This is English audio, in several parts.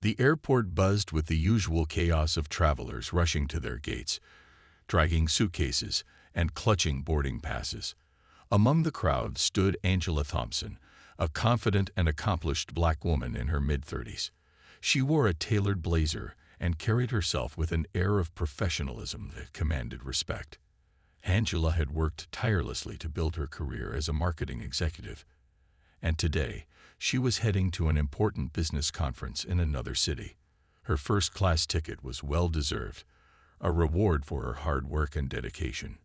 The airport buzzed with the usual chaos of travelers rushing to their gates, dragging suitcases and clutching boarding passes. Among the crowd stood Angela Thompson, a confident and accomplished black woman in her mid-30s. She wore a tailored blazer and carried herself with an air of professionalism that commanded respect. Angela had worked tirelessly to build her career as a marketing executive, and today she was heading to an important business conference in another city. Her first-class ticket was well-deserved, a reward for her hard work and dedication.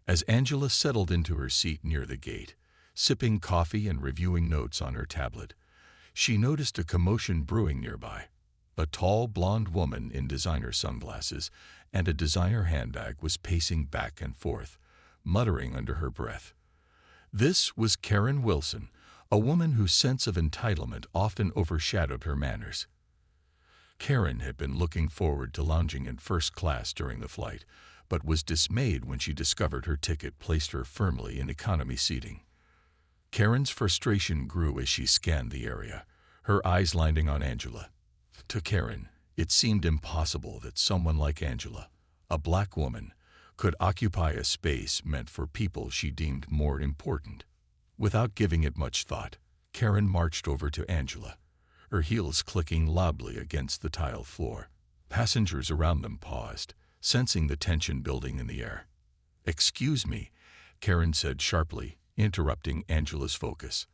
As Angela settled into her seat near the gate, sipping coffee and reviewing notes on her tablet, she noticed a commotion brewing nearby. A tall, blonde woman in designer sunglasses and a designer handbag was pacing back and forth, muttering under her breath. This was Karen Wilson, a woman whose sense of entitlement often overshadowed her manners. Karen had been looking forward to lounging in first class during the flight, but was dismayed when she discovered her ticket placed her firmly in economy seating. Karen's frustration grew as she scanned the area, her eyes landing on Angela. To Karen, it seemed impossible that someone like Angela, a black woman, could occupy a space meant for people she deemed more important. Without giving it much thought, Karen marched over to Angela, her heels clicking loudly against the tile floor. Passengers around them paused, sensing the tension building in the air. "Excuse me," Karen said sharply, interrupting Angela's focus.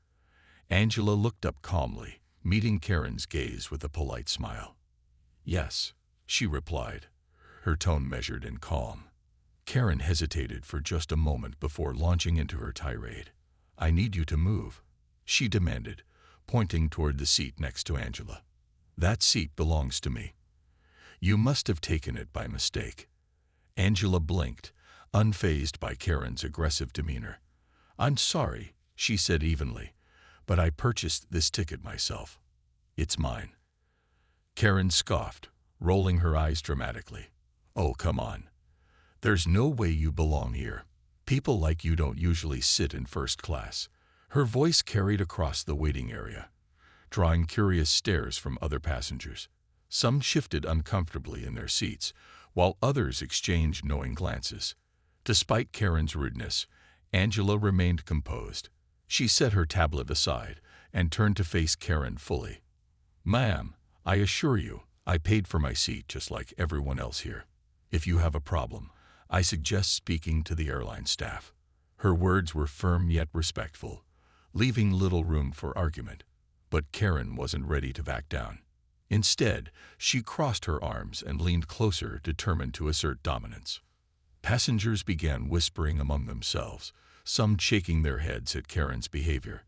Angela looked up calmly, meeting Karen's gaze with a polite smile. "Yes," she replied, her tone measured and calm. Karen hesitated for just a moment before launching into her tirade. "I need you to move," she demanded, pointing toward the seat next to Angela. "That seat belongs to me. You must have taken it by mistake." Angela blinked, unfazed by Karen's aggressive demeanor. "I'm sorry," she said evenly, "but I purchased this ticket myself. It's mine." Karen scoffed, rolling her eyes dramatically. "Oh, come on. There's no way you belong here. People like you don't usually sit in first class." Her voice carried across the waiting area, drawing curious stares from other passengers. Some shifted uncomfortably in their seats, while others exchanged knowing glances. Despite Karen's rudeness, Angela remained composed. She set her tablet aside and turned to face Karen fully. "Ma'am, I assure you, I paid for my seat just like everyone else here. If you have a problem, I suggest speaking to the airline staff." Her words were firm yet respectful, leaving little room for argument. But Karen wasn't ready to back down. Instead, she crossed her arms and leaned closer, determined to assert dominance. Passengers began whispering among themselves, some shaking their heads at Karen's behavior.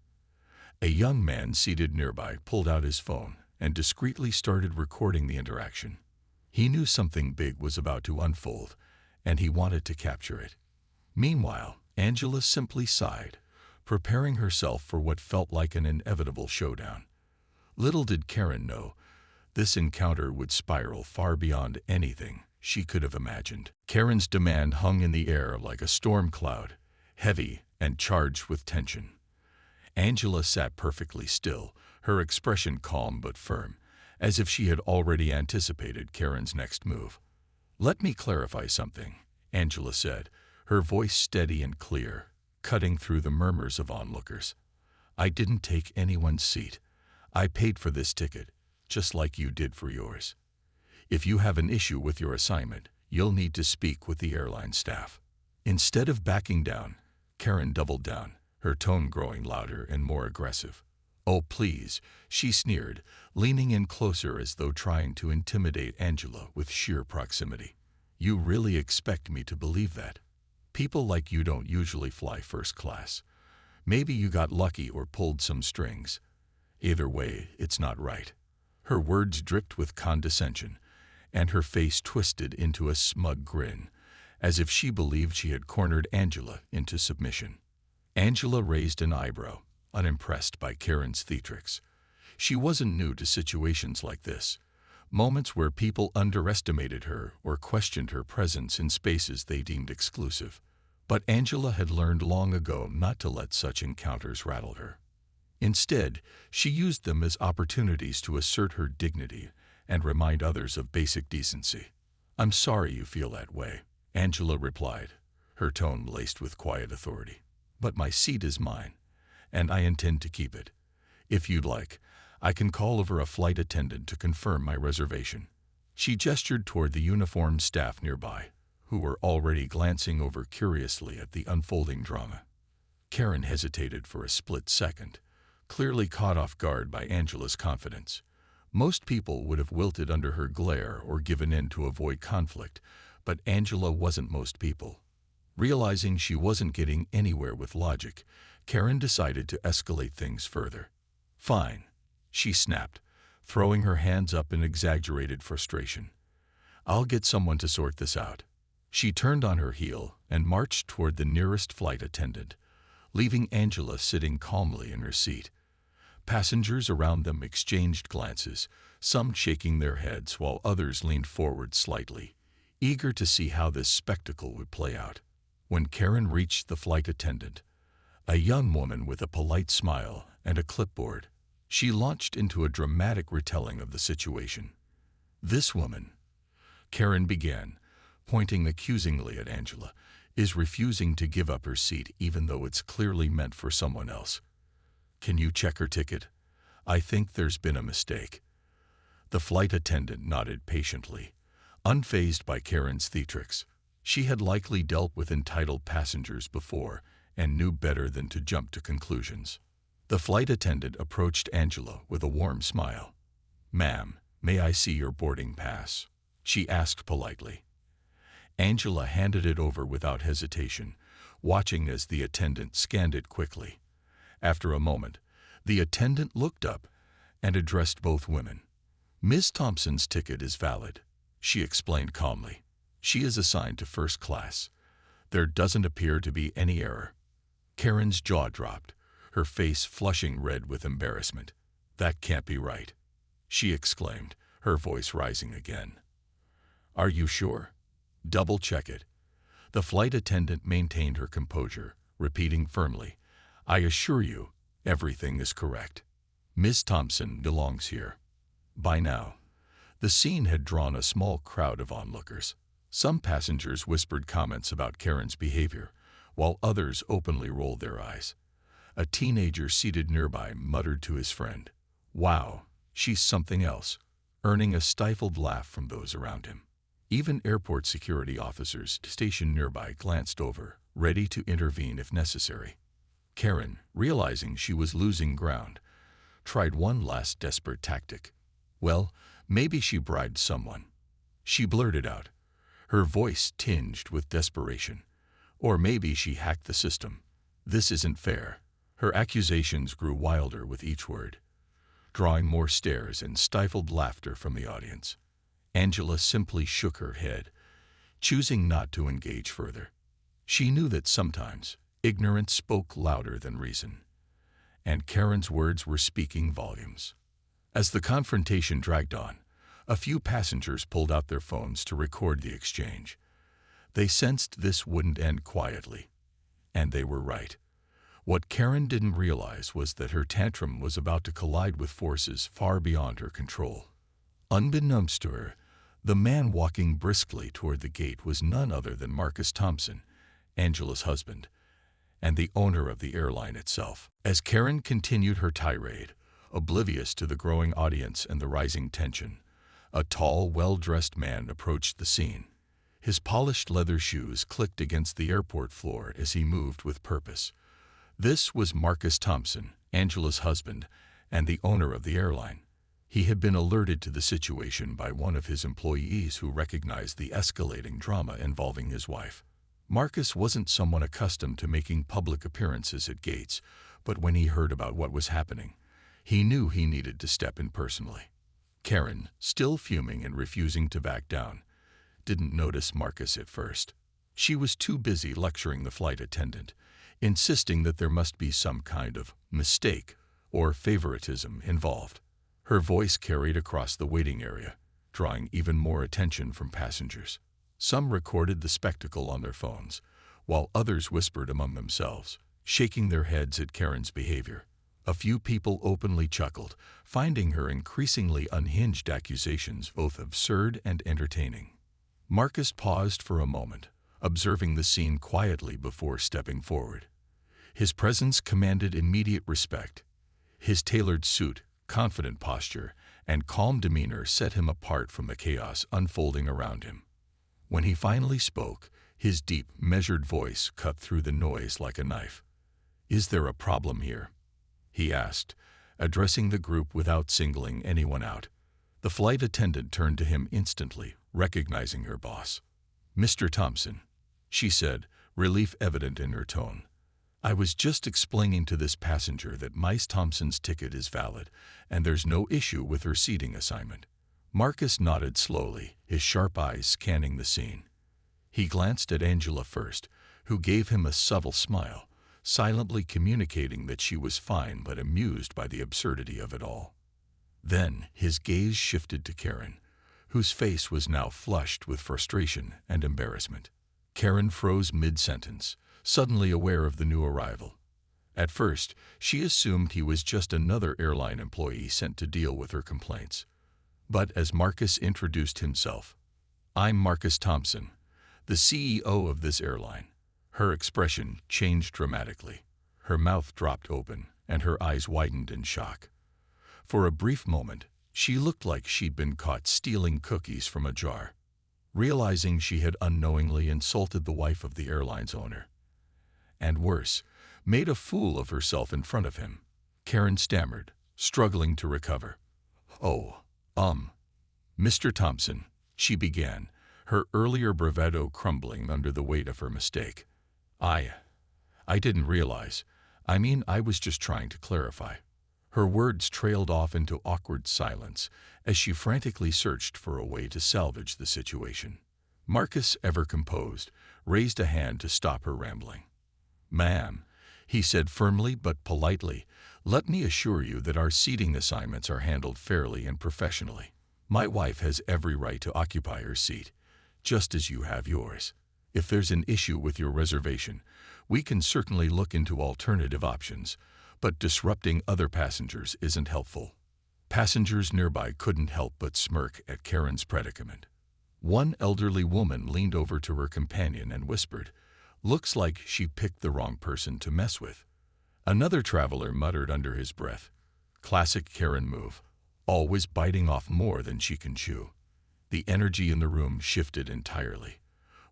A young man seated nearby pulled out his phone and discreetly started recording the interaction. He knew something big was about to unfold, and he wanted to capture it. Meanwhile, Angela simply sighed, preparing herself for what felt like an inevitable showdown. Little did Karen know, this encounter would spiral far beyond anything she could have imagined. Karen's demand hung in the air like a storm cloud, heavy and charged with tension. Angela sat perfectly still, her expression calm but firm, as if she had already anticipated Karen's next move. "Let me clarify something," Angela said, her voice steady and clear, cutting through the murmurs of onlookers. "I didn't take anyone's seat. I paid for this ticket, just like you did for yours. If you have an issue with your assignment, you'll need to speak with the airline staff." Instead of backing down, Karen doubled down, her tone growing louder and more aggressive. "Oh, please," she sneered, leaning in closer as though trying to intimidate Angela with sheer proximity. "You really expect me to believe that? People like you don't usually fly first class. Maybe you got lucky or pulled some strings. Either way, it's not right." Her words dripped with condescension, and her face twisted into a smug grin, as if she believed she had cornered Angela into submission. Angela raised an eyebrow, unimpressed by Karen's theatrics. She wasn't new to situations like this, moments where people underestimated her or questioned her presence in spaces they deemed exclusive. But Angela had learned long ago not to let such encounters rattle her. Instead, she used them as opportunities to assert her dignity and remind others of basic decency. "I'm sorry you feel that way," Angela replied, her tone laced with quiet authority. "But my seat is mine, and I intend to keep it. If you'd like, I can call over a flight attendant to confirm my reservation." She gestured toward the uniformed staff nearby, who were already glancing over curiously at the unfolding drama. Karen hesitated for a split second, clearly caught off guard by Angela's confidence. Most people would have wilted under her glare or given in to avoid conflict, but Angela wasn't most people. Realizing she wasn't getting anywhere with logic, Karen decided to escalate things further. "Fine," she snapped, throwing her hands up in exaggerated frustration. "I'll get someone to sort this out." She turned on her heel and marched toward the nearest flight attendant, leaving Angela sitting calmly in her seat. Passengers around them exchanged glances, some shaking their heads while others leaned forward slightly, eager to see how this spectacle would play out. When Karen reached the flight attendant, a young woman with a polite smile and a clipboard, she launched into a dramatic retelling of the situation. "This woman," Karen began, pointing accusingly at Angela, "is refusing to give up her seat even though it's clearly meant for someone else. Can you check her ticket? I think there's been a mistake." The flight attendant nodded patiently, unfazed by Karen's theatrics. She had likely dealt with entitled passengers before and knew better than to jump to conclusions. The flight attendant approached Angela with a warm smile. "Ma'am, may I see your boarding pass?" she asked politely. Angela handed it over without hesitation, watching as the attendant scanned it quickly. After a moment, the attendant looked up and addressed both women. "Miss Thompson's ticket is valid," she explained calmly. "She is assigned to first class. There doesn't appear to be any error." Karen's jaw dropped, her face flushing red with embarrassment. "That can't be right," she exclaimed, her voice rising again. "Are you sure? Double-check it." The flight attendant maintained her composure, repeating firmly, "I assure you, everything is correct. Miss Thompson belongs here." By now, the scene had drawn a small crowd of onlookers. Some passengers whispered comments about Karen's behavior, while others openly rolled their eyes. A teenager seated nearby muttered to his friend, "Wow, she's something else," earning a stifled laugh from those around him. Even airport security officers stationed nearby glanced over, ready to intervene if necessary. Karen, realizing she was losing ground, tried one last desperate tactic. Well, maybe she bribed someone. She blurted out, her voice tinged with desperation. Or maybe she hacked the system. This isn't fair. Her accusations grew wilder with each word, drawing more stares and stifled laughter from the audience. Angela simply shook her head, choosing not to engage further. She knew that sometimes ignorance spoke louder than reason, and Karen's words were speaking volumes. As the confrontation dragged on, a few passengers pulled out their phones to record the exchange. They sensed this wouldn't end quietly, and they were right. What Karen didn't realize was that her tantrum was about to collide with forces far beyond her control. Unbeknownst to her, the man walking briskly toward the gate was none other than Marcus Thompson, Angela's husband, and the owner of the airline itself. As Karen continued her tirade, oblivious to the growing audience and the rising tension, a tall, well-dressed man approached the scene. His polished leather shoes clicked against the airport floor as he moved with purpose. This was Marcus Thompson, Angela's husband, and the owner of the airline. He had been alerted to the situation by one of his employees who recognized the escalating drama involving his wife. Marcus wasn't someone accustomed to making public appearances at gates, but when he heard about what was happening, he knew he needed to step in personally. Karen, still fuming and refusing to back down, didn't notice Marcus at first. She was too busy lecturing the flight attendant, insisting that there must be some kind of mistake or favoritism involved. Her voice carried across the waiting area, drawing even more attention from passengers. Some recorded the spectacle on their phones, while others whispered among themselves, shaking their heads at Karen's behavior. A few people openly chuckled, finding her increasingly unhinged accusations both absurd and entertaining. Marcus paused for a moment, observing the scene quietly before stepping forward. His presence commanded immediate respect. His tailored suit, confident posture, and calm demeanor set him apart from the chaos unfolding around him. When he finally spoke, his deep, measured voice cut through the noise like a knife. "Is there a problem here?" he asked, addressing the group without singling anyone out. The flight attendant turned to him instantly, recognizing her boss. "Mr. Thompson," she said, relief evident in her tone. "I was just explaining to this passenger that Miss Thompson's ticket is valid, and there's no issue with her seating assignment." Marcus nodded slowly, his sharp eyes scanning the scene. He glanced at Angela first, who gave him a subtle smile, silently communicating that she was fine but amused by the absurdity of it all. Then his gaze shifted to Karen, whose face was now flushed with frustration and embarrassment. Karen froze mid-sentence, suddenly aware of the new arrival. At first, she assumed he was just another airline employee sent to deal with her complaints. But as Marcus introduced himself, "I'm Marcus Thompson, the CEO of this airline," her expression changed dramatically. Her mouth dropped open, and her eyes widened in shock. For a brief moment, she looked like she'd been caught stealing cookies from a jar, realizing she had unknowingly insulted the wife of the airline's owner. And worse, made a fool of herself in front of him. Karen stammered, struggling to recover. "Oh, Mr. Thompson," she began, her earlier bravado crumbling under the weight of her mistake. I didn't realize. I was just trying to clarify." Her words trailed off into awkward silence as she frantically searched for a way to salvage the situation. Marcus, ever composed, raised a hand to stop her rambling. "Ma'am," he said firmly but politely, "let me assure you that our seating assignments are handled fairly and professionally. My wife has every right to occupy her seat, just as you have yours. If there's an issue with your reservation, we can certainly look into alternative options, but disrupting other passengers isn't helpful." Passengers nearby couldn't help but smirk at Karen's predicament. One elderly woman leaned over to her companion and whispered, "Looks like she picked the wrong person to mess with." Another traveler muttered under his breath, "Classic Karen move, always biting off more than she can chew." The energy in the room shifted entirely.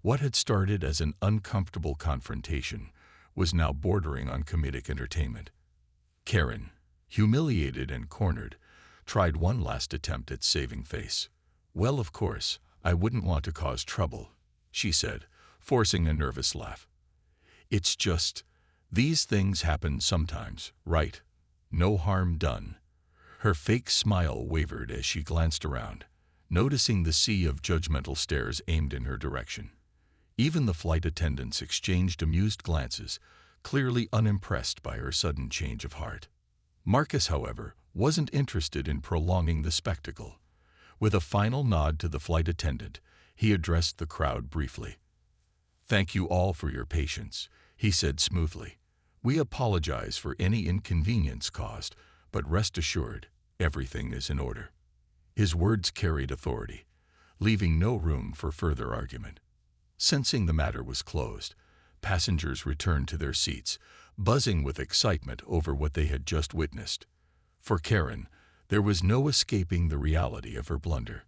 What had started as an uncomfortable confrontation was now bordering on comedic entertainment. Karen, humiliated and cornered, tried one last attempt at saving face. "Well, of course, I wouldn't want to cause trouble," she said, forcing a nervous laugh. "It's just, these things happen sometimes, right? No harm done." Her fake smile wavered as she glanced around, noticing the sea of judgmental stares aimed in her direction. Even the flight attendants exchanged amused glances, clearly unimpressed by her sudden change of heart. Marcus, however, wasn't interested in prolonging the spectacle. With a final nod to the flight attendant, he addressed the crowd briefly. "Thank you all for your patience," he said smoothly. "We apologize for any inconvenience caused, but rest assured, everything is in order." His words carried authority, leaving no room for further argument. Sensing the matter was closed, passengers returned to their seats, buzzing with excitement over what they had just witnessed. For Karen, there was no escaping the reality of her blunder.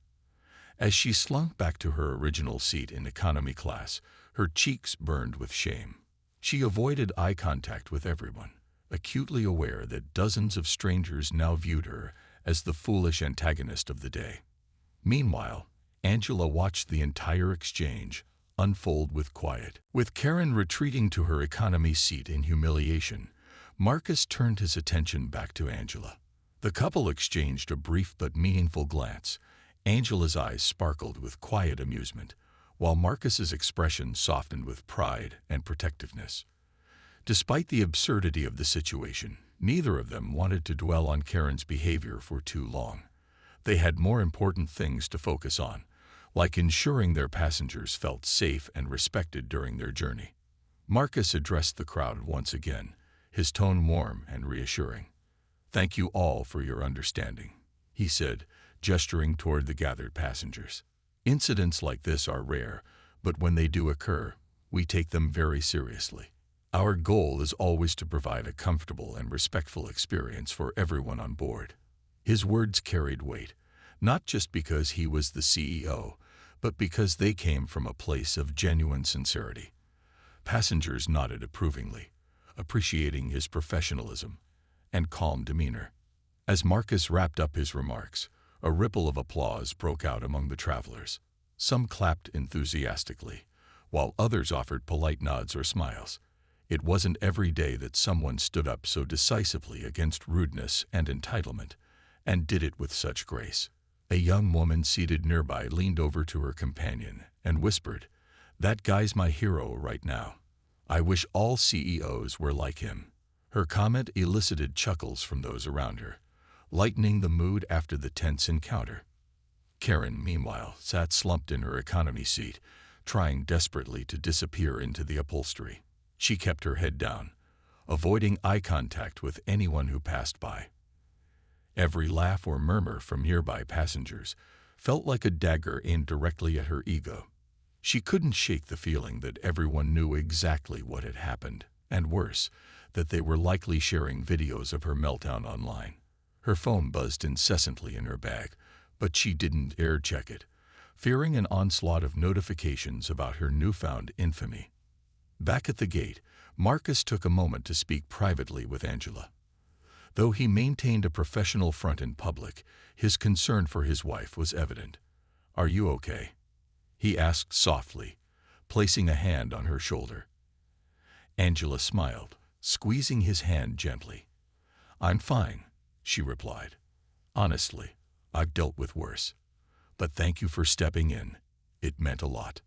As she slunk back to her original seat in economy class, her cheeks burned with shame. She avoided eye contact with everyone, acutely aware that dozens of strangers now viewed her as the foolish antagonist of the day. Meanwhile, Angela watched the entire exchange unfold with quiet. With Karen retreating to her economy seat in humiliation, Marcus turned his attention back to Angela. The couple exchanged a brief but meaningful glance. Angela's eyes sparkled with quiet amusement, while Marcus's expression softened with pride and protectiveness. Despite the absurdity of the situation, neither of them wanted to dwell on Karen's behavior for too long. They had more important things to focus on, like ensuring their passengers felt safe and respected during their journey. Marcus addressed the crowd once again, his tone warm and reassuring. "Thank you all for your understanding," he said, gesturing toward the gathered passengers. "Incidents like this are rare, but when they do occur, we take them very seriously. Our goal is always to provide a comfortable and respectful experience for everyone on board." His words carried weight, not just because he was the CEO, but because they came from a place of genuine sincerity. Passengers nodded approvingly, appreciating his professionalism and calm demeanor. As Marcus wrapped up his remarks, a ripple of applause broke out among the travelers. Some clapped enthusiastically, while others offered polite nods or smiles. It wasn't every day that someone stood up so decisively against rudeness and entitlement, and did it with such grace. A young woman seated nearby leaned over to her companion and whispered, "That guy's my hero right now. I wish all CEOs were like him." Her comment elicited chuckles from those around her, lightening the mood after the tense encounter. Karen, meanwhile, sat slumped in her economy seat, trying desperately to disappear into the upholstery. She kept her head down, avoiding eye contact with anyone who passed by. Every laugh or murmur from nearby passengers felt like a dagger aimed directly at her ego. She couldn't shake the feeling that everyone knew exactly what had happened, and worse, that they were likely sharing videos of her meltdown online. Her phone buzzed incessantly in her bag, but she didn't dare check it, fearing an onslaught of notifications about her newfound infamy. Back at the gate, Marcus took a moment to speak privately with Angela. Though he maintained a professional front in public, his concern for his wife was evident. "Are you okay?" he asked softly, placing a hand on her shoulder. Angela smiled, squeezing his hand gently. "I'm fine," she replied. "Honestly, I've dealt with worse. But thank you for stepping in. It meant a lot."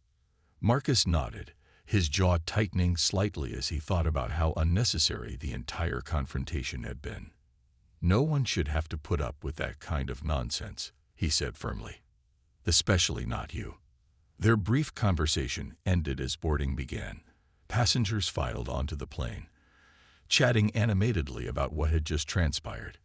Marcus nodded, his jaw tightening slightly as he thought about how unnecessary the entire confrontation had been. "No one should have to put up with that kind of nonsense," he said firmly. "Especially not you." Their brief conversation ended as boarding began. Passengers filed onto the plane, chatting animatedly about what had just transpired.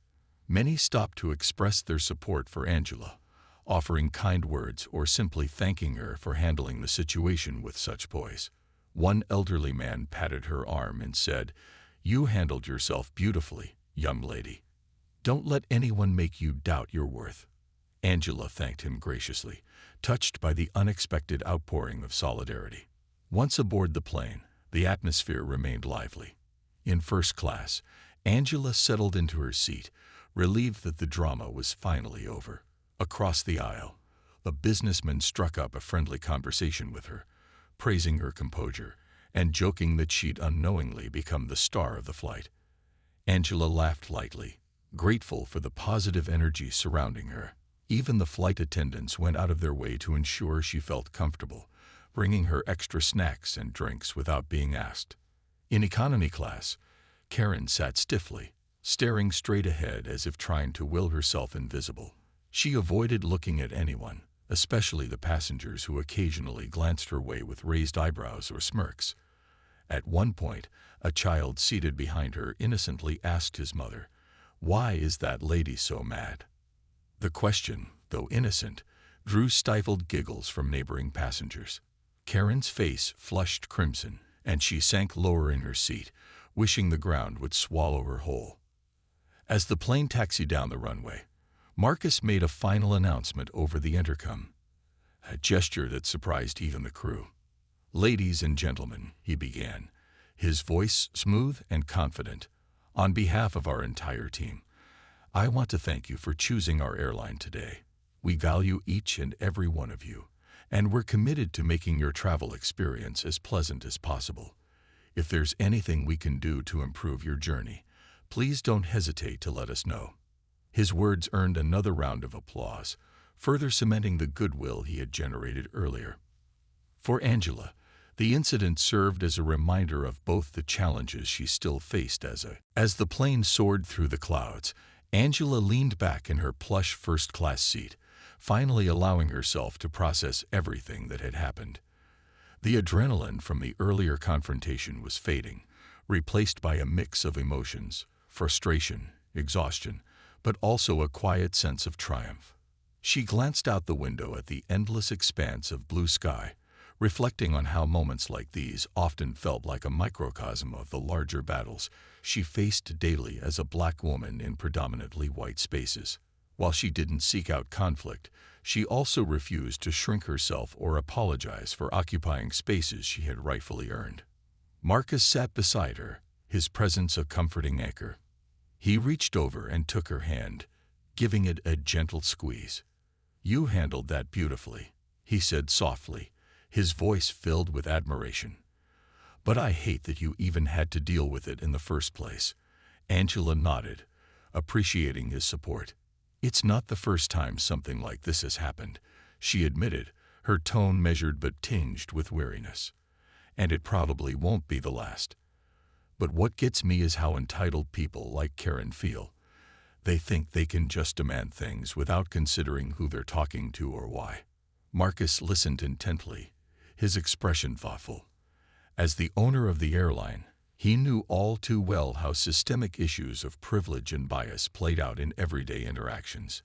Many stopped to express their support for Angela, offering kind words or simply thanking her for handling the situation with such poise. One elderly man patted her arm and said, "You handled yourself beautifully, young lady. Don't let anyone make you doubt your worth." Angela thanked him graciously, touched by the unexpected outpouring of solidarity. Once aboard the plane, the atmosphere remained lively. In first class, Angela settled into her seat, relieved that the drama was finally over. Across the aisle, a businessman struck up a friendly conversation with her, praising her composure and joking that she'd unknowingly become the star of the flight. Angela laughed lightly, grateful for the positive energy surrounding her. Even the flight attendants went out of their way to ensure she felt comfortable, bringing her extra snacks and drinks without being asked. In economy class, Karen sat stiffly, staring straight ahead as if trying to will herself invisible. She avoided looking at anyone, especially the passengers who occasionally glanced her way with raised eyebrows or smirks. At one point, a child seated behind her innocently asked his mother, "Why is that lady so mad?" The question, though innocent, drew stifled giggles from neighboring passengers. Karen's face flushed crimson, and she sank lower in her seat, wishing the ground would swallow her whole. As the plane taxied down the runway, Marcus made a final announcement over the intercom, a gesture that surprised even the crew. "Ladies and gentlemen," he began, his voice smooth and confident, "on behalf of our entire team, I want to thank you for choosing our airline today. We value each and every one of you, and we're committed to making your travel experience as pleasant as possible. If there's anything we can do to improve your journey, please don't hesitate to let us know." His words earned another round of applause, further cementing the goodwill he had generated earlier. For Angela, the incident served as a reminder of both the challenges she still faced as the plane soared through the clouds. Angela leaned back in her plush first-class seat, finally allowing herself to process everything that had happened. The adrenaline from the earlier confrontation was fading, replaced by a mix of emotions, frustration, exhaustion, but also a quiet sense of triumph. She glanced out the window at the endless expanse of blue sky, reflecting on how moments like these often felt like a microcosm of the larger battles she faced daily as a black woman in predominantly white spaces. While she didn't seek out conflict, she also refused to shrink herself or apologize for occupying spaces she had rightfully earned. Marcus sat beside her, his presence a comforting anchor. He reached over and took her hand, giving it a gentle squeeze. "You handled that beautifully," he said softly, his voice filled with admiration. "But I hate that you even had to deal with it in the first place." Angela nodded, appreciating his support. "It's not the first time something like this has happened," she admitted, her tone measured but tinged with weariness. "And it probably won't be the last. But what gets me is how entitled people like Karen feel. They think they can just demand things without considering who they're talking to or why." Marcus listened intently, his expression thoughtful. As the owner of the airline, he knew all too well how systemic issues of privilege and bias played out in everyday interactions.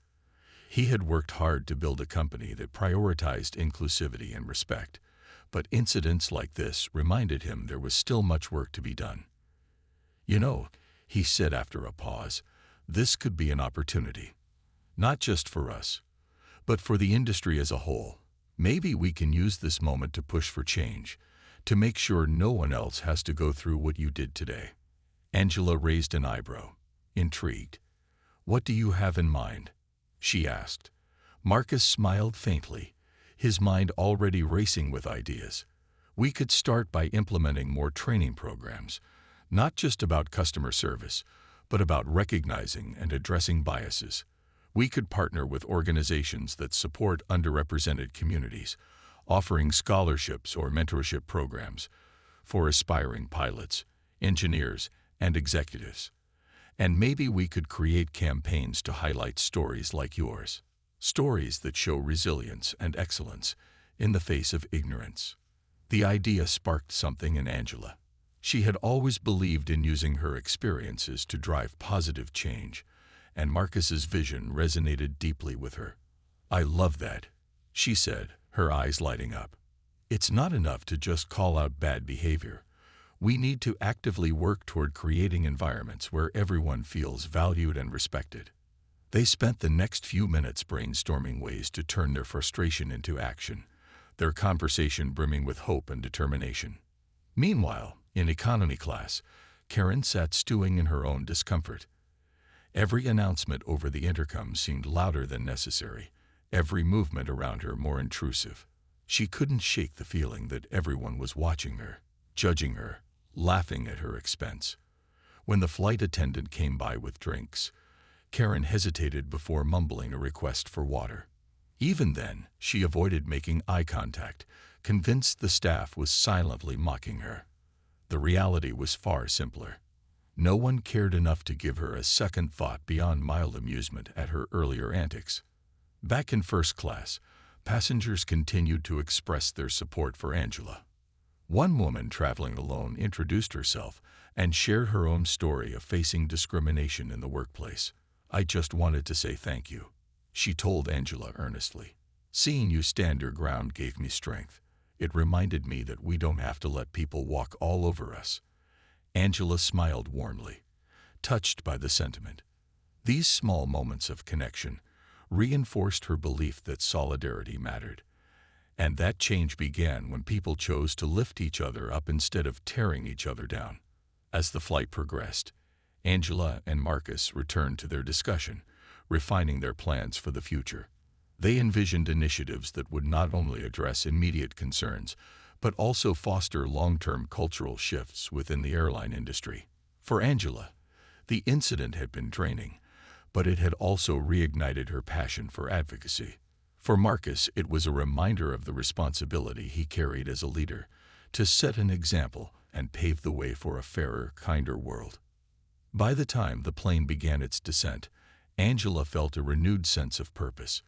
He had worked hard to build a company that prioritized inclusivity and respect, but incidents like this reminded him there was still much work to be done. "You know," he said after a pause, "this could be an opportunity. Not just for us, but for the industry as a whole. Maybe we can use this moment to push for change, to make sure no one else has to go through what you did today." Angela raised an eyebrow, intrigued. "What do you have in mind?" she asked. Marcus smiled faintly, his mind already racing with ideas. "We could start by implementing more training programs, not just about customer service, but about recognizing and addressing biases. We could partner with organizations that support underrepresented communities, offering scholarships or mentorship programs for aspiring pilots, engineers, and executives. And maybe we could create campaigns to highlight stories like yours, stories that show resilience and excellence in the face of ignorance." The idea sparked something in Angela. She had always believed in using her experiences to drive positive change, and Marcus's vision resonated deeply with her. "I love that," she said, her eyes lighting up. "It's not enough to just call out bad behavior. We need to actively work toward creating environments where everyone feels valued and respected." They spent the next few minutes brainstorming ways to turn their frustration into action, their conversation brimming with hope and determination. Meanwhile, in economy class, Karen sat stewing in her own discomfort. Every announcement over the intercom seemed louder than necessary, every movement around her more intrusive. She couldn't shake the feeling that everyone was watching her, judging her, laughing at her expense. When the flight attendant came by with drinks, Karen hesitated before mumbling a request for water. Even then, she avoided making eye contact, convinced the staff was silently mocking her. The reality was far simpler. No one cared enough to give her a second thought beyond mild amusement at her earlier antics. Back in first class, passengers continued to express their support for Angela. One woman traveling alone introduced herself and shared her own story of facing discrimination in the workplace. "I just wanted to say thank you," she told Angela earnestly. "Seeing you stand your ground gave me strength. It reminded me that we don't have to let people walk all over us." Angela smiled warmly, touched by the sentiment. These small moments of connection reinforced her belief that solidarity mattered. And that change began when people chose to lift each other up instead of tearing each other down. As the flight progressed, Angela and Marcus returned to their discussion, refining their plans for the future. They envisioned initiatives that would not only address immediate concerns, but also foster long-term cultural shifts within the airline industry. For Angela, the incident had been draining, but it had also reignited her passion for advocacy. For Marcus, it was a reminder of the responsibility he carried as a leader, to set an example and pave the way for a fairer, kinder world. By the time the plane began its descent, Angela felt a renewed sense of purpose.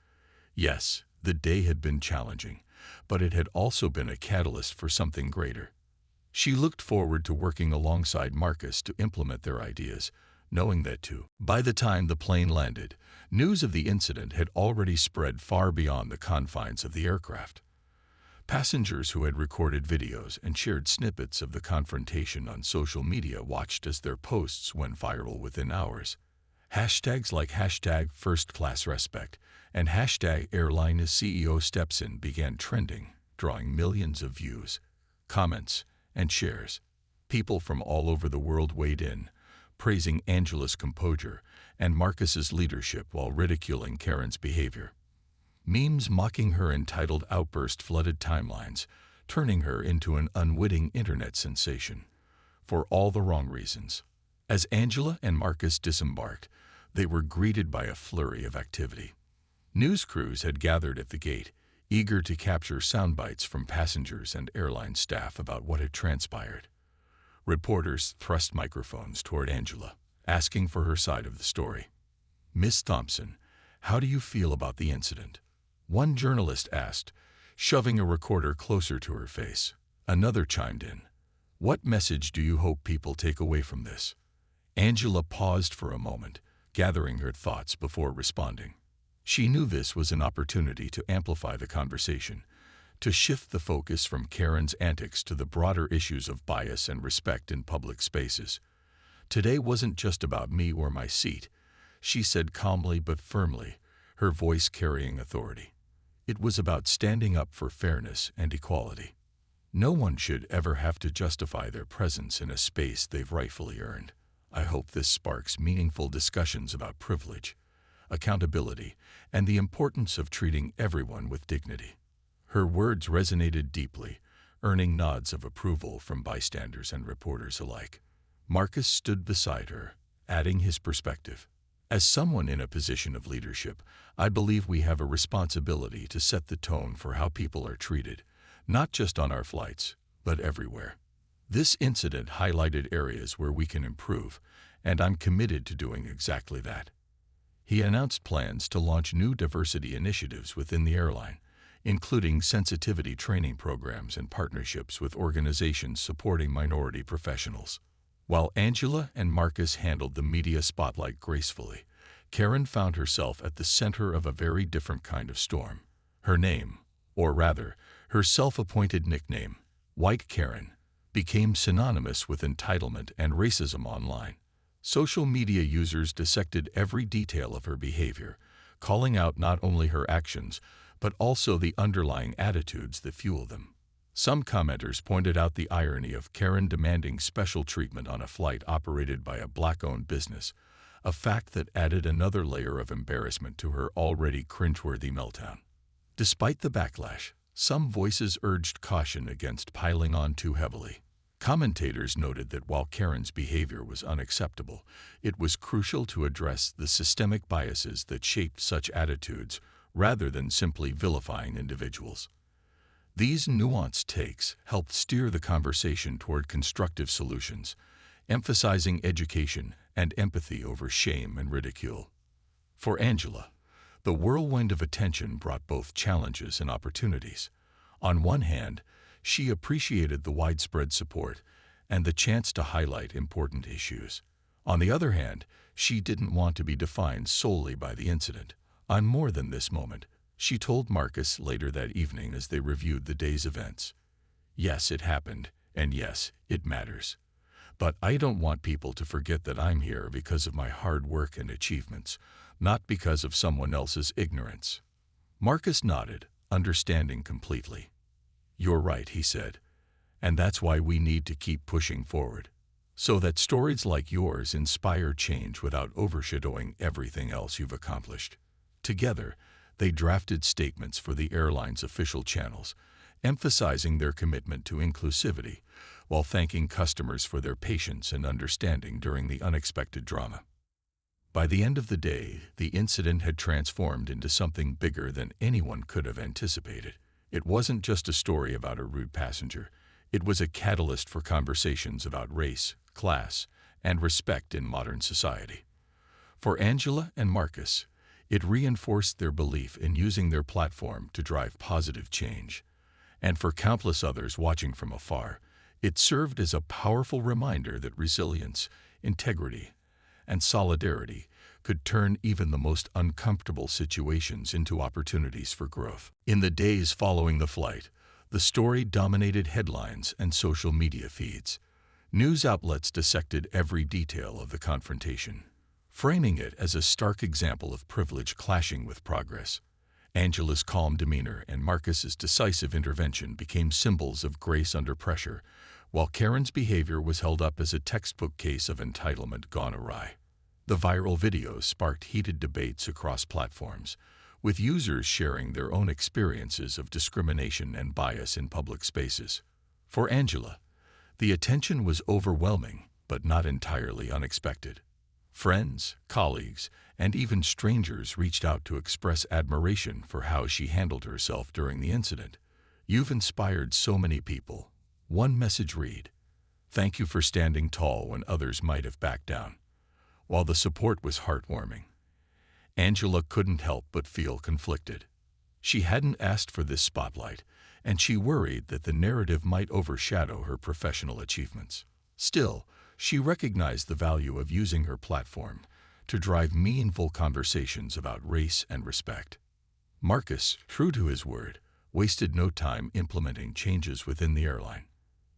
Yes, the day had been challenging, but it had also been a catalyst for something greater. She looked forward to working alongside Marcus to implement their ideas, knowing that too. By the time the plane landed, news of the incident had already spread far beyond the confines of the aircraft. Passengers who had recorded videos and shared snippets of the confrontation on social media watched as their posts went viral within hours. Hashtags like hashtag #FirstClassRespect and hashtag Airline as CEO steps in began trending, drawing millions of views, comments, and shares. People from all over the world weighed in, praising Angela's composure and Marcus's leadership while ridiculing Karen's behavior. Memes mocking her entitled outburst flooded timelines, turning her into an unwitting internet sensation, for all the wrong reasons. As Angela and Marcus disembarked, they were greeted by a flurry of activity. News crews had gathered at the gate, eager to capture soundbites from passengers and airline staff about what had transpired. Reporters thrust microphones toward Angela, asking for her side of the story. "Miss Thompson, how do you feel about the incident?" One journalist asked, shoving a recorder closer to her face. Another chimed in, "What message do you hope people take away from this?" Angela paused for a moment, gathering her thoughts before responding. She knew this was an opportunity to amplify the conversation, to shift the focus from Karen's antics to the broader issues of bias and respect in public spaces. "Today wasn't just about me or my seat," she said calmly but firmly, her voice carrying authority. "It was about standing up for fairness and equality. No one should ever have to justify their presence in a space they've rightfully earned. I hope this sparks meaningful discussions about privilege, accountability, and the importance of treating everyone with dignity." Her words resonated deeply, earning nods of approval from bystanders and reporters alike. Marcus stood beside her, adding his perspective. "As someone in a position of leadership, I believe we have a responsibility to set the tone for how people are treated, not just on our flights, but everywhere. This incident highlighted areas where we can improve, and I'm committed to doing exactly that." He announced plans to launch new diversity initiatives within the airline, including sensitivity training programs and partnerships with organizations supporting minority professionals. While Angela and Marcus handled the media spotlight gracefully, Karen found herself at the center of a very different kind of storm. Her name, or rather, her self-appointed nickname, White Karen, became synonymous with entitlement and racism online. Social media users dissected every detail of her behavior, calling out not only her actions, but also the underlying attitudes that fuel them. Some commenters pointed out the irony of Karen demanding special treatment on a flight operated by a Black-owned business, a fact that added another layer of embarrassment to her already cringeworthy meltdown. Despite the backlash, some voices urged caution against piling on too heavily. Commentators noted that while Karen's behavior was unacceptable, it was crucial to address the systemic biases that shaped such attitudes rather than simply vilifying individuals. These nuanced takes helped steer the conversation toward constructive solutions, emphasizing education and empathy over shame and ridicule. For Angela, the whirlwind of attention brought both challenges and opportunities. On one hand, she appreciated the widespread support and the chance to highlight important issues. On the other hand, she didn't want to be defined solely by the incident. "I'm more than this moment," she told Marcus later that evening as they reviewed the day's events. "Yes, it happened, and yes, it matters. But I don't want people to forget that I'm here because of my hard work and achievements, not because of someone else's ignorance." Marcus nodded, understanding completely. "You're right," he said, "and that's why we need to keep pushing forward, so that stories like yours inspire change without overshadowing everything else you've accomplished." Together, they drafted statements for the airline's official channels, emphasizing their commitment to inclusivity, while thanking customers for their patience and understanding during the unexpected drama. By the end of the day, the incident had transformed into something bigger than anyone could have anticipated. It wasn't just a story about a rude passenger. It was a catalyst for conversations about race, class, and respect in modern society. For Angela and Marcus, it reinforced their belief in using their platform to drive positive change. And for countless others watching from afar, it served as a powerful reminder that resilience, integrity, and solidarity could turn even the most uncomfortable situations into opportunities for growth. In the days following the flight, the story dominated headlines and social media feeds. News outlets dissected every detail of the confrontation, framing it as a stark example of privilege clashing with progress. Angela's calm demeanor and Marcus's decisive intervention became symbols of grace under pressure, while Karen's behavior was held up as a textbook case of entitlement gone awry. The viral videos sparked heated debates across platforms, with users sharing their own experiences of discrimination and bias in public spaces. For Angela, the attention was overwhelming, but not entirely unexpected. Friends, colleagues, and even strangers reached out to express admiration for how she handled herself during the incident. "You've inspired so many people." One message read, "Thank you for standing tall when others might have backed down." While the support was heartwarming, Angela couldn't help but feel conflicted. She hadn't asked for this spotlight, and she worried that the narrative might overshadow her professional achievements. Still, she recognized the value of using her platform to drive meaningful conversations about race and respect. Marcus, true to his word, wasted no time implementing changes within the airline.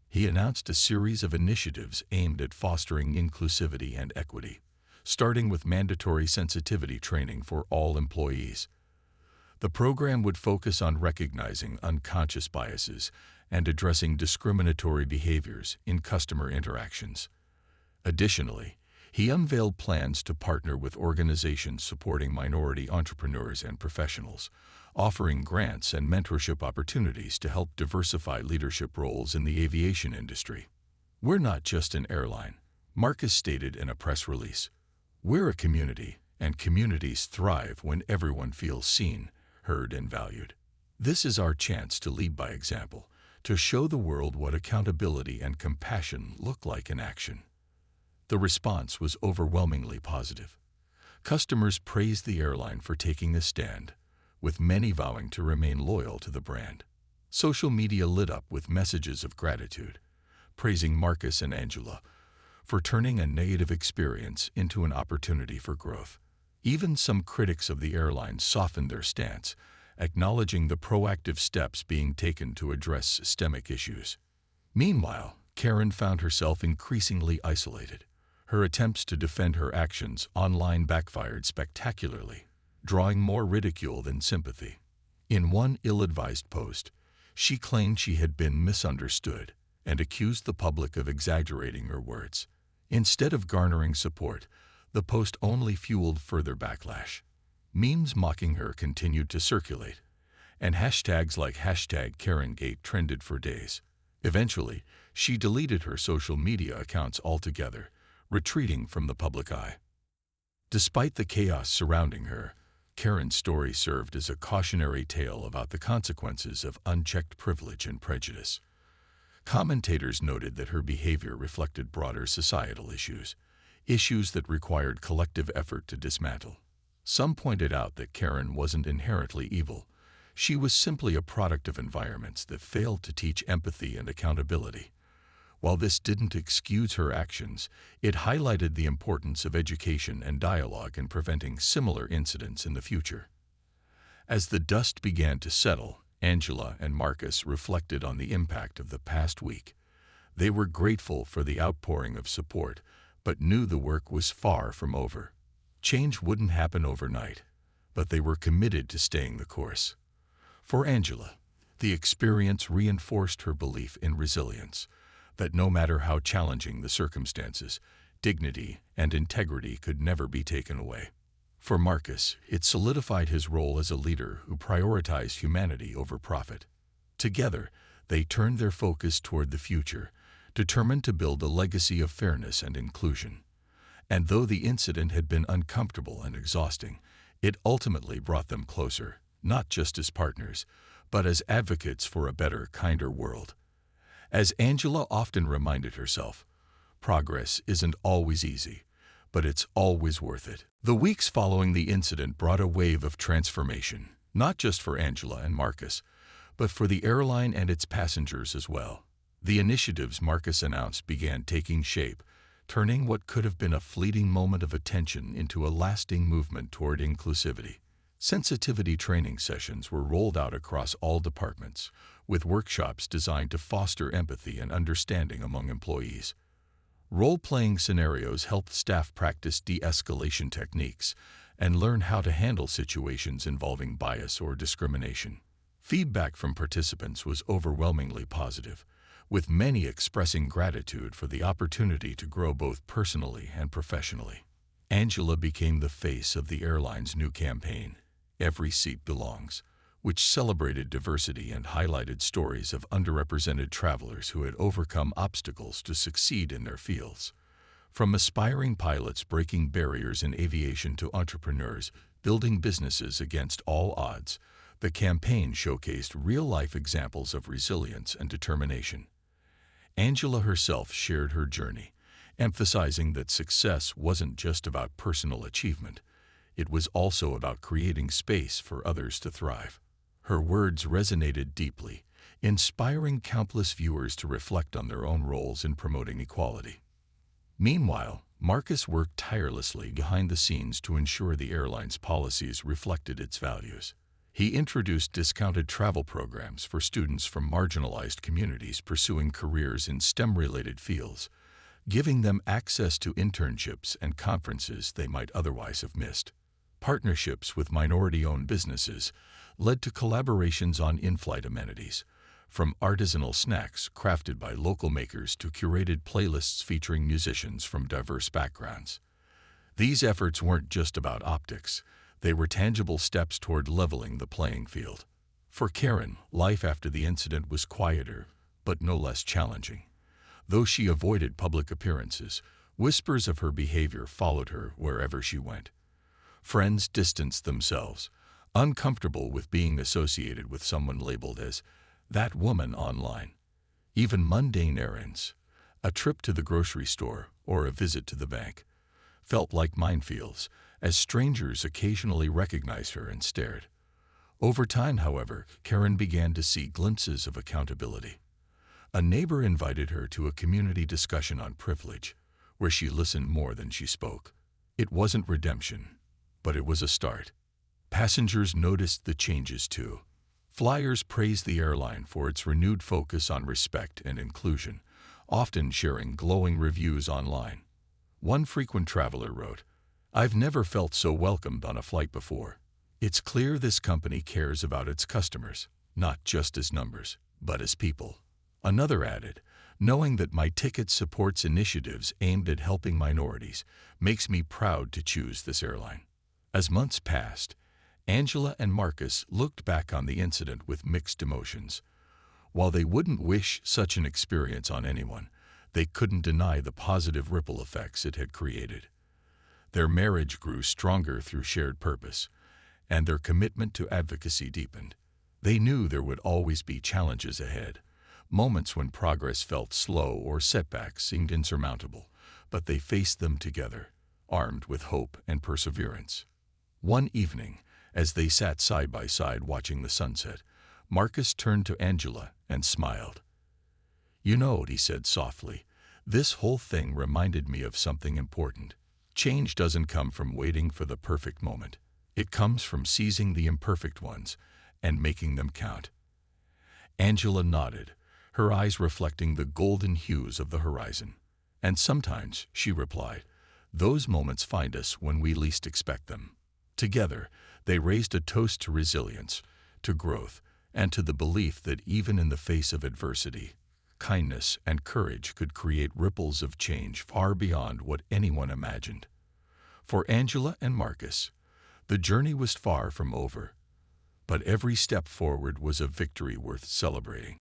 He announced a series of initiatives aimed at fostering inclusivity and equity, starting with mandatory sensitivity training for all employees. The program would focus on recognizing unconscious biases and addressing discriminatory behaviors in customer interactions. Additionally, he unveiled plans to partner with organizations supporting minority entrepreneurs and professionals, offering grants and mentorship opportunities to help diversify leadership roles in the aviation industry. "We're not just an airline," Marcus stated in a press release. "We're a community, and communities thrive when everyone feels seen, heard, and valued. This is our chance to lead by example, to show the world what accountability and compassion look like in action." The response was overwhelmingly positive. Customers praised the airline for taking a stand, with many vowing to remain loyal to the brand. Social media lit up with messages of gratitude, praising Marcus and Angela for turning a negative experience into an opportunity for growth. Even some critics of the airline softened their stance, acknowledging the proactive steps being taken to address systemic issues. Meanwhile, Karen found herself increasingly isolated. Her attempts to defend her actions online backfired spectacularly, drawing more ridicule than sympathy. In one ill-advised post, she claimed she had been misunderstood and accused the public of exaggerating her words. Instead of garnering support, the post only fueled further backlash. Memes mocking her continued to circulate, and hashtags like #KarenGate trended for days. Eventually, she deleted her social media accounts altogether, retreating from the public eye. Despite the chaos surrounding her, Karen's story served as a cautionary tale about the consequences of unchecked privilege and prejudice. Commentators noted that her behavior reflected broader societal issues that required collective effort to dismantle. Some pointed out that Karen wasn't inherently evil. She was simply a product of environments that failed to teach empathy and accountability. While this didn't excuse her actions, it highlighted the importance of education and dialogue in preventing similar incidents in the future. As the dust began to settle, Angela and Marcus reflected on the impact of the past week. They were grateful for the outpouring of support, but knew the work was far from over. Change wouldn't happen overnight, but they were committed to staying the course. For Angela, the experience reinforced her belief in resilience, that no matter how challenging the circumstances, dignity and integrity could never be taken away. For Marcus, it solidified his role as a leader who prioritized humanity over profit. Together, they turned their focus toward the future, determined to build a legacy of fairness and inclusion. And though the incident had been uncomfortable and exhausting, it ultimately brought them closer, not just as partners, but as advocates for a better, kinder world. As Angela often reminded herself, progress isn't always easy, but it's always worth it. The weeks following the incident brought a wave of transformation, not just for Angela and Marcus, but for the airline and its passengers as well. The initiatives Marcus announced began taking shape, turning what could have been a fleeting moment of attention into a lasting movement toward inclusivity. Sensitivity training sessions were rolled out across all departments, with workshops designed to foster empathy and understanding among employees. Role-playing scenarios helped staff practice de-escalation techniques and learn how to handle situations involving bias or discrimination. Feedback from participants was overwhelmingly positive, with many expressing gratitude for the opportunity to grow both personally and professionally. Angela became the face of the airline's new campaign, Every Seat Belongs, which celebrated diversity and highlighted stories of underrepresented travelers who had overcome obstacles to succeed in their fields. From aspiring pilots breaking barriers in aviation to entrepreneurs building businesses against all odds, the campaign showcased real-life examples of resilience and determination. Angela herself shared her journey, emphasizing that success wasn't just about personal achievement, it was also about creating space for others to thrive. Her words resonated deeply, inspiring countless viewers to reflect on their own roles in promoting equality. Meanwhile, Marcus worked tirelessly behind the scenes to ensure the airline's policies reflected its values. He introduced discounted travel programs for students from marginalized communities pursuing careers in STEM-related fields, giving them access to internships and conferences they might otherwise have missed. Partnerships with minority-owned businesses led to collaborations on in-flight amenities, from artisanal snacks crafted by local makers to curated playlists featuring musicians from diverse backgrounds. These efforts weren't just about optics, they were tangible steps toward leveling the playing field. For Karen, life after the incident was quieter, but no less challenging. Though she avoided public appearances, whispers of her behavior followed her wherever she went. Friends distanced themselves, uncomfortable with being associated with someone labeled as that woman online. Even mundane errands, a trip to the grocery store or a visit to the bank, felt like minefields as strangers occasionally recognized her and stared. Over time, however, Karen began to see glimpses of accountability. A neighbor invited her to a community discussion on privilege, where she listened more than she spoke. It wasn't redemption, but it was a start. Passengers noticed the changes too. Flyers praised the airline for its renewed focus on respect and inclusion, often sharing glowing reviews online. One frequent traveler wrote, "I've never felt so welcomed on a flight before. It's clear this company cares about its customers, not just as numbers, but as people." Another added, "Knowing that my ticket supports initiatives aimed at helping minorities makes me proud to choose this airline." As months passed, Angela and Marcus looked back on the incident with mixed emotions. While they wouldn't wish such an experience on anyone, they couldn't deny the positive ripple effects it had created. Their marriage grew stronger through shared purpose, and their commitment to advocacy deepened. They knew there would always be challenges ahead, moments when progress felt slow or setbacks seemed insurmountable, but they faced them together, armed with hope and perseverance. One evening, as they sat side by side watching the sunset, Marcus turned to Angela and smiled. "You know," he said softly, "this whole thing reminded me of something important. Change doesn't come from waiting for the perfect moment. It comes from seizing the imperfect ones and making them count." Angela nodded, her eyes reflecting the golden hues of the horizon. "And sometimes," she replied, "those moments find us when we least expect them." Together, they raised a toast to resilience, to growth, and to the belief that even in the face of adversity, kindness and courage could create ripples of change far beyond what anyone imagined. For Angela and Marcus, the journey was far from over, but every step forward was a victory worth celebrating.